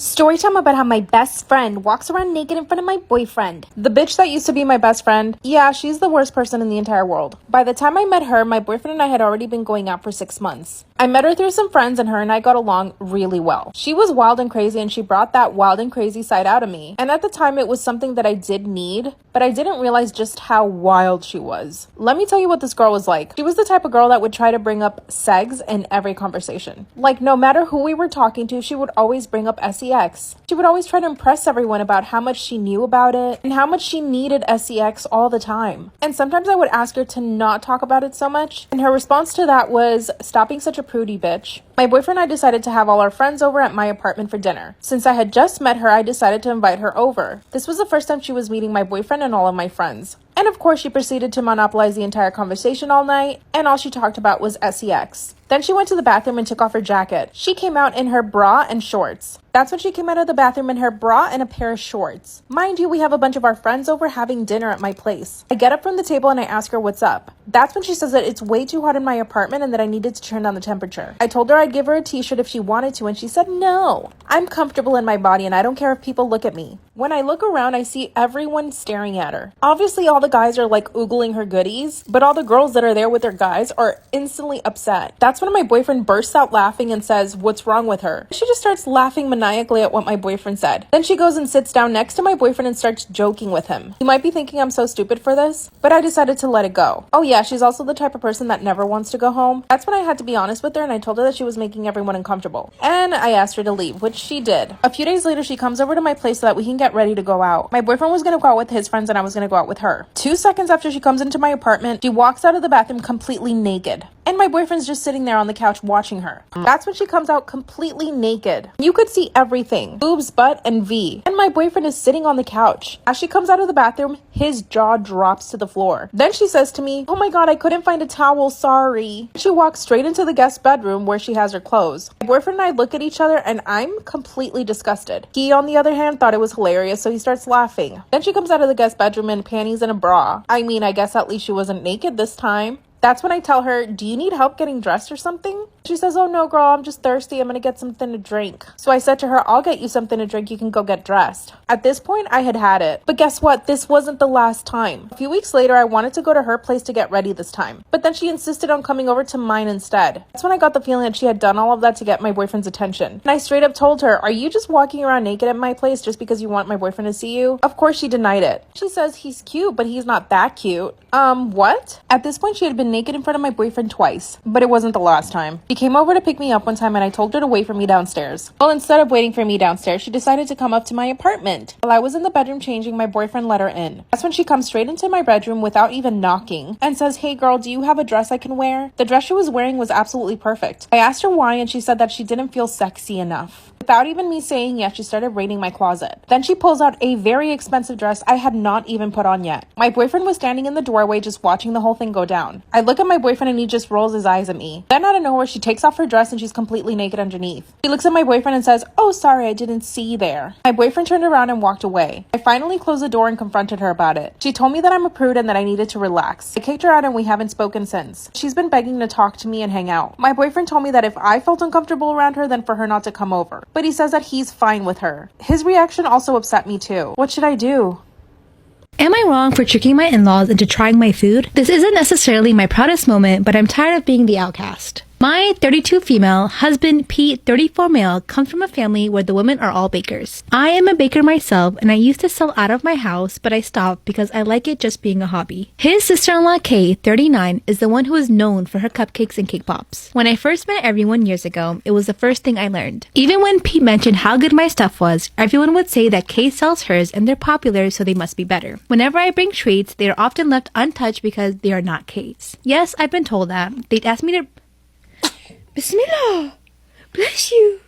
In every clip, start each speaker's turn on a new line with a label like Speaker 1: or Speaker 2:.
Speaker 1: Story time about how my best friend walks around naked in front of my boyfriend. The bitch that used to be my best friend, yeah, she's the worst person in the entire world. By the time I met her, my boyfriend and I had already been going out for 6 months. I met her through some friends and her and I got along really well. She was wild and crazy and she brought that wild and crazy side out of me. And at the time it was something that I did need, but I didn't realize just how wild she was. Let me tell you what this girl was like. She was the type of girl that would try to bring up sex in every conversation. Like no matter who we were talking to, she would always bring up sex. She would always try to impress everyone about how much she knew about it and how much she needed sex all the time. And sometimes I would ask her to not talk about it so much. And her response to that was, "Stop being such a prudy, bitch." My boyfriend and I decided to have all our friends over at my apartment for dinner. Since I had just met her, I decided to invite her over. This was the first time she was meeting my boyfriend and all of my friends. And of course, she proceeded to monopolize the entire conversation all night, and all she talked about was sex. Then she went to the bathroom and took off her jacket. She came out in her bra and shorts. That's when she came out of the bathroom in her bra and a pair of shorts. Mind you, we have a bunch of our friends over having dinner at my place. I get up from the table and I ask her what's up. That's when she says that it's way too hot in my apartment and that I needed to turn down the temperature. I told her I'd give her a t-shirt if she wanted to, and she said no. I'm comfortable in my body and I don't care if people look at me. When I look around, I see everyone staring at her. Obviously, all the guys are like oogling her goodies, but all the girls that are there with their guys are instantly upset. That's when my boyfriend bursts out laughing and says, "What's wrong with her?" She just starts laughing maniacally at what my boyfriend said. Then she goes and sits down next to my boyfriend and starts joking with him. You might be thinking I'm so stupid for this, but I decided to let it go. Oh yeah, she's also the type of person that never wants to go home. That's when I had to be honest with her and I told her that she was making everyone uncomfortable. And I asked her to leave, which she did. A few days later, she comes over to my place so that we can get ready to go out. My boyfriend was going to go out with his friends and I was going to go out with her. 2 seconds after she comes into my apartment, she walks out of the bathroom completely naked. And my boyfriend's just sitting there on the couch watching her. That's when she comes out completely naked. You could see everything. Boobs, butt, and V. And my boyfriend is sitting on the couch. As she comes out of the bathroom, his jaw drops to the floor. Then she says to me, "Oh my god, I couldn't find a towel, sorry." She walks straight into the guest bedroom where she has her clothes. My boyfriend and I look at each other and I'm completely disgusted. He, on the other hand, thought it was hilarious, so he starts laughing. Then she comes out of the guest bedroom in panties and a bra. I mean, I guess at least she wasn't naked this time. That's when I tell her, "Do you need help getting dressed or something?" She says, "Oh no, girl, I'm just thirsty. I'm gonna get something to drink." So I said to her, "I'll get you something to drink. You can go get dressed." At this point, I had it. But guess what? This wasn't the last time. A few weeks later, I wanted to go to her place to get ready this time. But then she insisted on coming over to mine instead. That's when I got the feeling that she had done all of that to get my boyfriend's attention. And I straight up told her, "Are you just walking around naked at my place just because you want my boyfriend to see you?" Of course, she denied it. She says, "He's cute, but he's not that cute." What? At this point, she had been naked in front of my boyfriend twice, but it wasn't the last time. She came over to pick me up one time and I told her to wait for me downstairs. Well, instead of waiting for me downstairs, she decided to come up to my apartment. While I was in the bedroom changing, my boyfriend let her in. That's when she comes straight into my bedroom without even knocking and says, "Hey girl, do you have a dress I can wear?" The dress she was wearing was absolutely perfect. I asked her why and she said that she didn't feel sexy enough. Without even me saying yes, she started raiding my closet. Then she pulls out a very expensive dress I had not even put on yet. My boyfriend was standing in the doorway just watching the whole thing go down. I look at my boyfriend and he just rolls his eyes at me. Then out of nowhere, she takes off her dress and she's completely naked underneath. She looks at my boyfriend and says, "Oh, sorry, I didn't see there." My boyfriend turned around and walked away. I finally closed the door and confronted her about it. She told me that I'm a prude and that I needed to relax. I kicked her out and we haven't spoken since. She's been begging to talk to me and hang out. My boyfriend told me that if I felt uncomfortable around her, then for her not to come over. But he says that he's fine with her. His reaction also upset me too. What should I do?
Speaker 2: Am I wrong for tricking my in-laws into trying my food? This isn't necessarily my proudest moment, but I'm tired of being the outcast. My 32 female, husband Pete 34 male, comes from a family where the women are all bakers. I am a baker myself and I used to sell out of my house, but I stopped because I like it just being a hobby. His sister-in-law Kay, 39, is the one who is known for her cupcakes and cake pops. When I first met everyone years ago, it was the first thing I learned. Even when Pete mentioned how good my stuff was, everyone would say that Kay sells hers and they're popular so they must be better. Whenever I bring treats, they are often left untouched because they are not Kay's. Yes, I've been told that. They'd ask me to Bismillah! Bless you!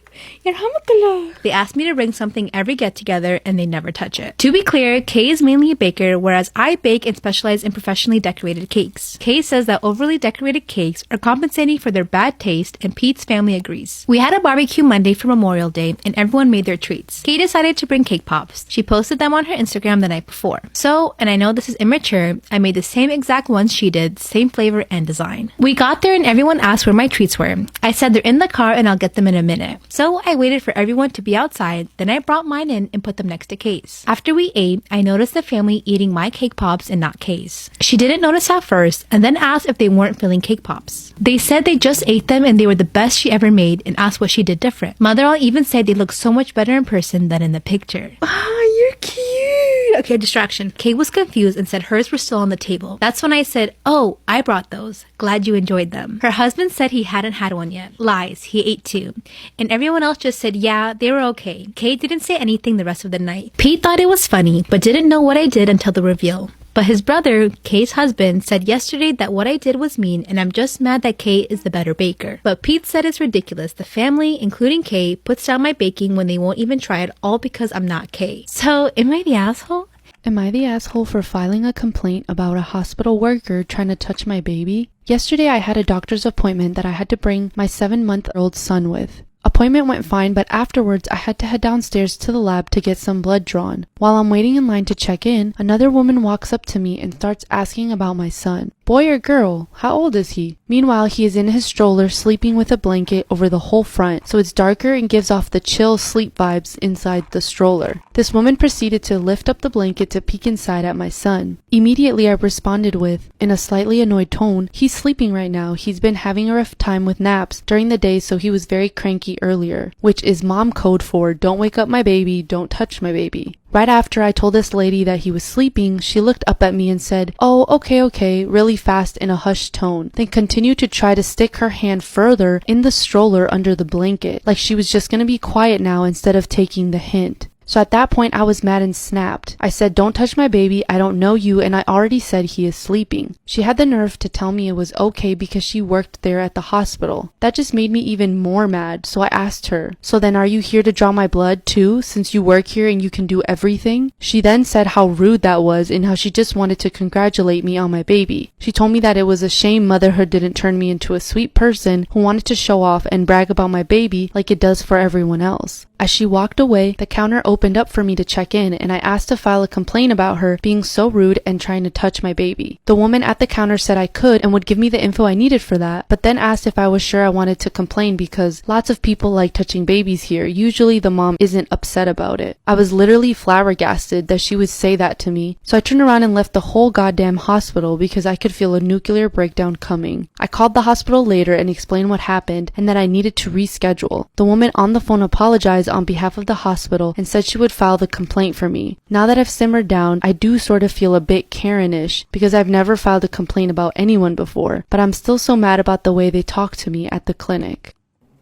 Speaker 2: Yarhamakallah. They asked me to bring something every get-together and they never touch it. To be clear, Kay is mainly a baker, whereas I bake and specialize in professionally decorated cakes. Kay says that overly decorated cakes are compensating for their bad taste, and Pete's family agrees. We had a barbecue Monday for Memorial Day and everyone made their treats. Kay decided to bring cake pops. She posted them on her Instagram the night before. So, and I know this is immature, I made the same exact ones she did, same flavor and design. We got there and everyone asked where my treats were. I said they're in the car and I'll get them in a minute. So So I waited for everyone to be outside, then I brought mine in and put them next to Kay's. After we ate, I noticed the family eating my cake pops and not Kay's. She didn't notice at first and then asked if they weren't feeling cake pops. They said they just ate them and they were the best she ever made and asked what she did different. Mother-in-law even said they look so much better in person than in the picture. You're cute. Okay, distraction. Kay was confused and said hers were still on the table. That's when I said, oh, I brought those. Glad you enjoyed them. Her husband said he hadn't had one yet. Lies. He ate two. And everyone else just said, yeah, they were okay. Kay didn't say anything the rest of the night. Pete thought it was funny, but didn't know what I did until the reveal. But his brother, Kay's husband, said yesterday that what I did was mean and I'm just mad that Kay is the better baker. But Pete said it's ridiculous. The family, including Kay, puts down my baking when they won't even try it, all because I'm not Kay. So, am I the asshole?
Speaker 3: Am I the asshole for filing a complaint about a hospital worker trying to touch my baby? Yesterday I had a doctor's appointment that I had to bring my 7-month-old son with. Appointment went fine, but afterwards I had to head downstairs to the lab to get some blood drawn. While I'm waiting in line to check in, another woman walks up to me and starts asking about my son. Boy or girl? How old is he? Meanwhile, he is in his stroller sleeping with a blanket over the whole front, so it's darker and gives off the chill sleep vibes inside the stroller. This woman proceeded to lift up the blanket to peek inside at my son. Immediately I responded with, in a slightly annoyed tone, he's sleeping right now. He's been having a rough time with naps during the day, so he was very cranky earlier, which is mom code for don't wake up my baby, don't touch my baby. Right after I told this lady that he was sleeping, she looked up at me and said, oh, okay, really fast in a hushed tone, then continued to try to stick her hand further in the stroller under the blanket, like she was just gonna be quiet now instead of taking the hint. So at that point I was mad and snapped. I said, don't touch my baby, I don't know you, and I already said he is sleeping. She had the nerve to tell me it was okay because she worked there at the hospital. That just made me even more mad, so I asked her, so then are you here to draw my blood too, since you work here and you can do everything? She then said how rude that was and how she just wanted to congratulate me on my baby. She told me that it was a shame motherhood didn't turn me into a sweet person who wanted to show off and brag about my baby like it does for everyone else. As she walked away, the counter opened up for me to check in and I asked to file a complaint about her being so rude and trying to touch my baby. The woman at the counter said I could and would give me the info I needed for that, but then asked if I was sure I wanted to complain because lots of people like touching babies here. Usually the mom isn't upset about it. I was literally flabbergasted that she would say that to me, so I turned around and left the whole goddamn hospital because I could feel a nuclear breakdown coming. I called the hospital later and explained what happened and that I needed to reschedule. The woman on the phone apologized on behalf of the hospital and said she would file the complaint for me. Now that I've simmered down, I do sort of feel a bit Karen-ish because I've never filed a complaint about anyone before, but I'm still so mad about the way they talk to me at the clinic.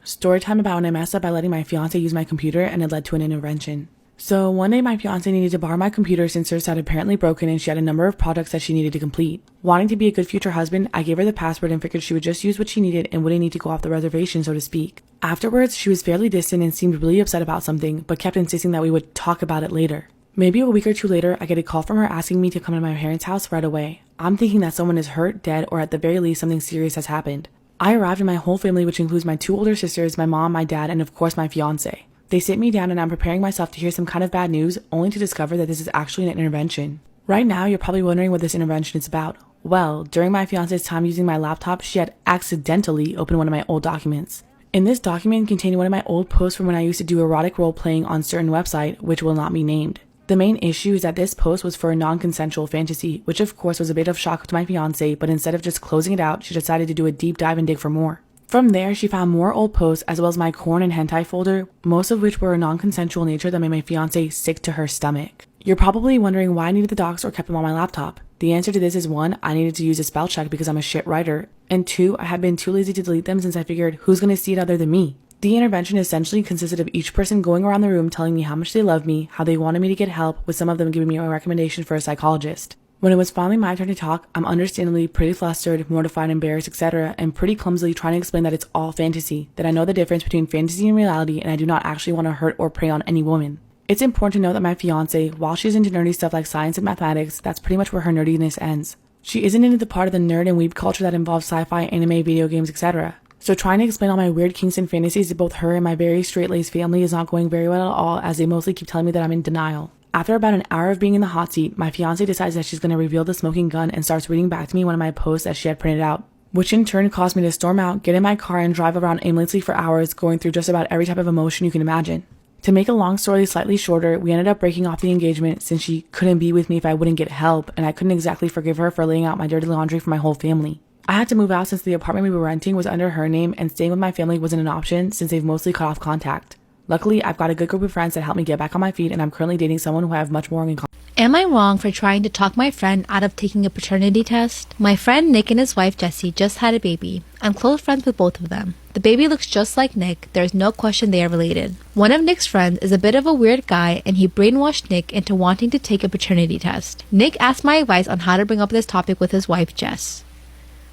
Speaker 4: Story time about when I messed up by letting my fiance use my computer and it led to an intervention. So one day my fiance needed to borrow my computer since hers had apparently broken and she had a number of projects that she needed to complete. Wanting to be a good future husband, I gave her the password and figured she would just use what she needed and wouldn't need to go off the reservation, so to speak. Afterwards, she was fairly distant and seemed really upset about something, but kept insisting that we would talk about it later. Maybe a week or two later, I get a call from her asking me to come to my parents' house right away. I'm thinking that someone is hurt, dead, or at the very least something serious has happened. I arrived and my whole family, which includes my 2 older sisters, my mom, my dad, and of course my fiance. They sit me down and I'm preparing myself to hear some kind of bad news, only to discover that this is actually an intervention. Right now, you're probably wondering what this intervention is about. Well, during my fiance's time using my laptop, she had accidentally opened one of my old documents. In this document contained one of my old posts from when I used to do erotic role-playing on certain website, which will not be named. The main issue is that this post was for a non-consensual fantasy, which of course was a bit of shock to my fiance, but instead of just closing it out, she decided to do a deep dive and dig for more. From there, she found more old posts as well as my corn and hentai folder, most of which were a non-consensual nature that made my fiance sick to her stomach. You're probably wondering why I needed the docs or kept them on my laptop. The answer to this is 1, I needed to use a spell check because I'm a shit writer, and 2, I had been too lazy to delete them since I figured who's gonna see it other than me. The intervention essentially consisted of each person going around the room telling me how much they love me, how they wanted me to get help, with some of them giving me a recommendation for a psychologist. When it was finally my turn to talk, I'm understandably pretty flustered, mortified, embarrassed, etc., and pretty clumsily trying to explain that it's all fantasy, that I know the difference between fantasy and reality, and I do not actually want to hurt or prey on any woman. It's important to know that my fiance, while she's into nerdy stuff like science and mathematics, that's pretty much where her nerdiness ends. She isn't into the part of the nerd and weeb culture that involves sci-fi, anime, video games, etc. So trying to explain all my weird kinks and fantasies to both her and my very straight-laced family is not going very well at all, as they mostly keep telling me that I'm in denial. After about an hour of being in the hot seat, my fiance decides that she's going to reveal the smoking gun and starts reading back to me one of my posts that she had printed out. which in turn caused me to storm out, get in my car, and drive around aimlessly for hours, going through just about every type of emotion you can imagine. To make a long story slightly shorter, we ended up breaking off the engagement since she couldn't be with me if I wouldn't get help, and I couldn't exactly forgive her for laying out my dirty laundry for my whole family. I had to move out since the apartment we were renting was under her name, and staying with my family wasn't an option since they've mostly cut off contact. Luckily, I've got a good group of friends that helped me get back on my feet, and I'm currently dating someone who I have much more in common.
Speaker 2: Am I wrong for trying to talk my friend out of taking a paternity test? My friend Nick and his wife Jessie just had a baby. I'm close friends with both of them. The baby looks just like Nick. There's no question they are related. One of Nick's friends is a bit of a weird guy, and he brainwashed Nick into wanting to take a paternity test. Nick asked my advice on how to bring up this topic with his wife Jess.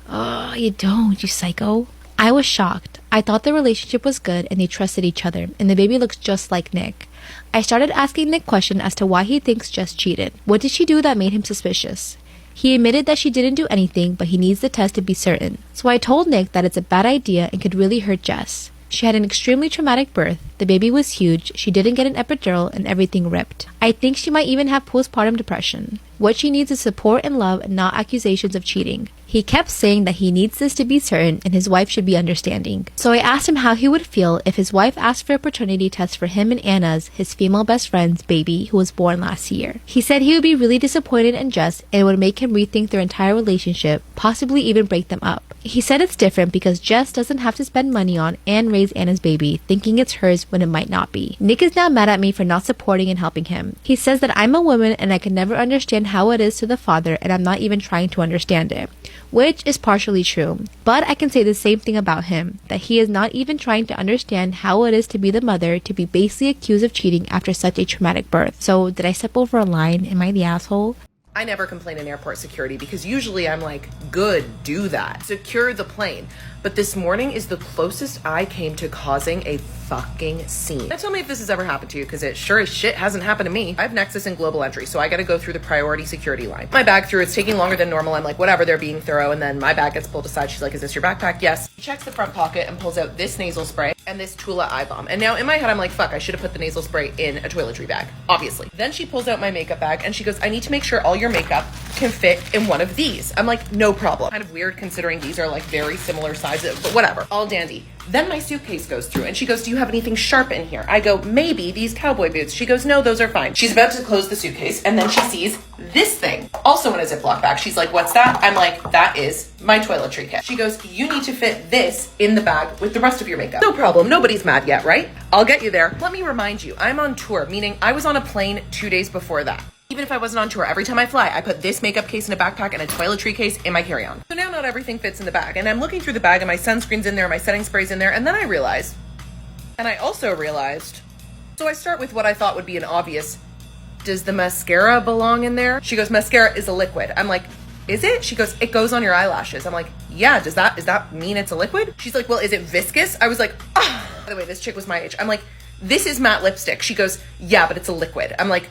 Speaker 2: Oh, you don't, you psycho. I was shocked. I thought the relationship was good and they trusted each other, and the baby looks just like Nick. I started asking Nick questions as to why he thinks Jess cheated. What did she do that made him suspicious? He admitted that she didn't do anything, but he needs the test to be certain. So I told Nick that it's a bad idea and could really hurt Jess. She had an extremely traumatic birth, the baby was huge, she didn't get an epidural, and everything ripped. I think she might even have postpartum depression. What she needs is support and love and not accusations of cheating. He kept saying that he needs this to be certain and his wife should be understanding. So I asked him how he would feel if his wife asked for a paternity test for him and Anna's, his female best friend's, baby who was born last year. He said he would be really disappointed in Jess and it would make him rethink their entire relationship, possibly even break them up. He said it's different because Jess doesn't have to spend money on and raise Anna's baby, thinking it's hers when it might not be. Nick is now mad at me for not supporting and helping him. He says that I'm a woman and I can never understand how it is to the father, and I'm not even trying to understand it. Which is partially true. But I can say the same thing about him, that he is not even trying to understand how it is to be the mother to be basically accused of cheating after such a traumatic birth. So did I step over a line? Am I the asshole?
Speaker 5: I never complain in airport security because usually I'm like, good, do that. Secure the plane. But this morning is the closest I came to causing a fucking scene. Now tell me if this has ever happened to you, because it sure as shit hasn't happened to me. I have Nexus and Global Entry, so I gotta go through the priority security line. My bag through, it's taking longer than normal. I'm like, whatever, they're being thorough. And then my bag gets pulled aside. She's like, is this your backpack? Yes. She checks the front pocket and pulls out this nasal spray and this Tula eye balm. And now in my head, I'm like, fuck, I should have put the nasal spray in a toiletry bag, obviously. Then she pulls out my makeup bag and she goes, I need to make sure all your makeup can fit in one of these. I'm like, no problem. Kind of weird considering these are like very similar sizes, but whatever, all dandy. Then my suitcase goes through and she goes, do you have anything sharp in here? I go, maybe these cowboy boots. She goes, no, those are fine. She's about to close the suitcase and then she sees this thing, also in a Ziploc bag. She's like, what's that? I'm like, that is my toiletry kit. She goes, you need to fit this in the bag with the rest of your makeup. No problem. Nobody's mad yet, right? I'll get you there. Let me remind you, I'm on tour, meaning I was on a plane 2 days before that. Even if I wasn't on tour, every time I fly, I put this makeup case in a backpack and a toiletry case in my carry-on. So now not everything fits in the bag. And I'm looking through the bag and my sunscreen's in there, my setting spray's in there. And then I realized, so I start with what I thought would be an obvious, does the mascara belong in there? She goes, mascara is a liquid. I'm like, is it? She goes, it goes on your eyelashes. I'm like, yeah, does that mean it's a liquid? She's like, well, is it viscous? I was like, ah. By the way, this chick was my age. I'm like, this is matte lipstick. She goes, yeah, but it's a liquid. I'm like,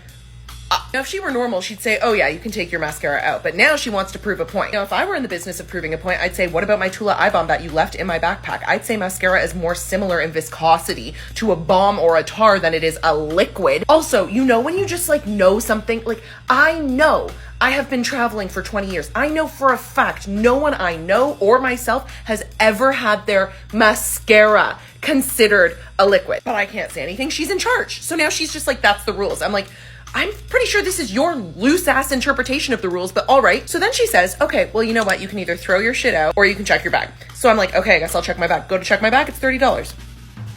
Speaker 5: now, if she were normal, she'd say, oh yeah, you can take your mascara out. But now she wants to prove a point. Now, if I were in the business of proving a point, I'd say, what about my Tula eye balm that you left in my backpack? I'd say mascara is more similar in viscosity to a balm or a tar than it is a liquid. Also, you know when you just like know something? Like, I know I have been traveling for 20 years. I know for a fact no one I know or myself has ever had their mascara considered a liquid. But I can't say anything. She's in charge. So now she's just like, that's the rules. I'm like, I'm pretty sure this is your loose ass interpretation of the rules, but all right. So then she says, okay, well, you know what? You can either throw your shit out or you can check your bag. So I'm like, okay, I guess I'll check my bag. Go to check my bag. It's $30.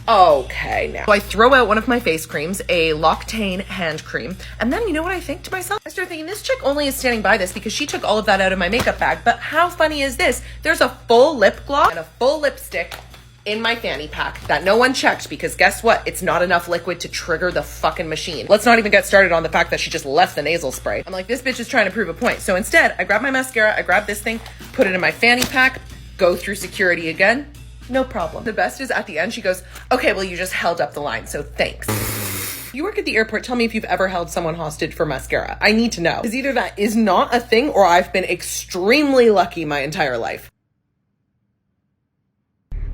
Speaker 5: Okay, now. So I throw out one of my face creams, a L'Occitane hand cream. And then you know what I think to myself? I start thinking this chick only is standing by this because she took all of that out of my makeup bag. But how funny is this? There's a full lip gloss and a full lipstick in my fanny pack that no one checked because guess what? It's not enough liquid to trigger the fucking machine. Let's not even get started on the fact that she just left the nasal spray. I'm like, this bitch is trying to prove a point. So instead, I grab my mascara, I grab this thing, put it in my fanny pack, go through security again. No problem. The best is at the end, she goes, okay, well, you just held up the line, so thanks. You work at the airport, tell me if you've ever held someone hostage for mascara. I need to know. Because either that is not a thing or I've been extremely lucky my entire life.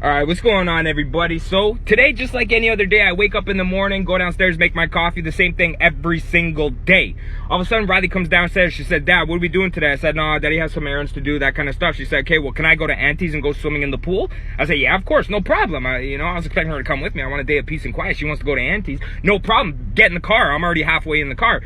Speaker 6: Alright, what's going on, everybody? So, today, just like any other day, I wake up in the morning, go downstairs, make my coffee, the same thing every single day. All of a sudden, Riley comes downstairs. She said, Dad, what are we doing today? I said, no, Daddy has some errands to do, that kind of stuff. She said, okay, well, can I go to Auntie's and go swimming in the pool? I said, yeah, of course, no problem. I was expecting her to come with me. I want a day of peace and quiet. She wants to go to Auntie's. No problem. Get in the car. I'm already halfway in the car.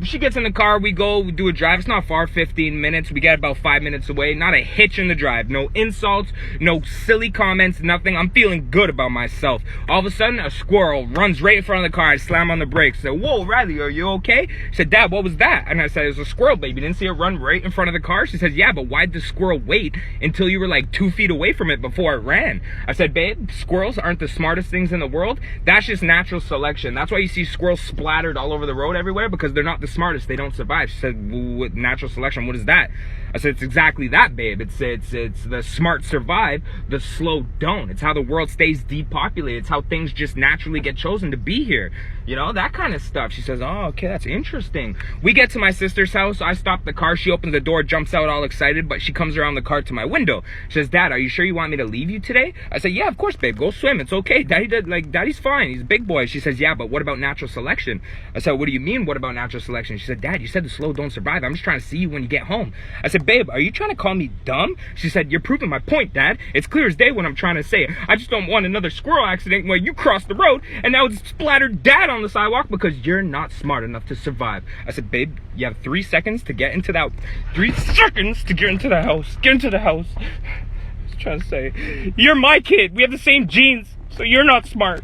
Speaker 6: She gets in the car, we go, we do a drive. It's not far, 15 minutes. We get about 5 minutes away. Not a hitch in the drive. No insults, no silly comments, nothing. I'm feeling good about myself. All of a sudden, a squirrel runs right in front of the car. I slam on the brakes. I said, whoa, Riley, are you okay? She said, Dad, what was that? And I said, it was a squirrel, baby. Didn't see it run right in front of the car? She said, yeah, but why'd the squirrel wait until you were like 2 feet away from it before it ran? I said, babe, squirrels aren't the smartest things in the world. That's just natural selection. That's why you see squirrels splattered all over the road everywhere, because they're not the smartest. They don't survive. She said, well, natural selection, what is that? I said, it's exactly that, babe. It's the smart survive, the slow don't. It's how the world stays depopulated. It's how things just naturally get chosen to be here. You know, that kind of stuff. She says, oh, okay, that's interesting. We get to my sister's house. I stop the car. She opens the door, jumps out all excited, but she comes around the car to my window. She says, Dad, are you sure you want me to leave you today? I said, yeah, of course, babe. Go swim. It's okay. Daddy's fine. He's a big boy. She says, yeah, but what about natural selection? I said, what do you mean, what about natural selection? She said, Dad, you said the slow don't survive. I'm just trying to see you when you get home. I said, babe, are you trying to call me dumb? She said, you're proving my point, Dad. It's clear as day what I'm trying to say. I just don't want another squirrel accident where you cross the road and now it's splattered Dad on the sidewalk because you're not smart enough to survive. I said, babe, you have 3 seconds to get into that. 3 seconds to get into the house. Get into the house. I was trying to say, you're my kid. We have the same genes, so you're not smart.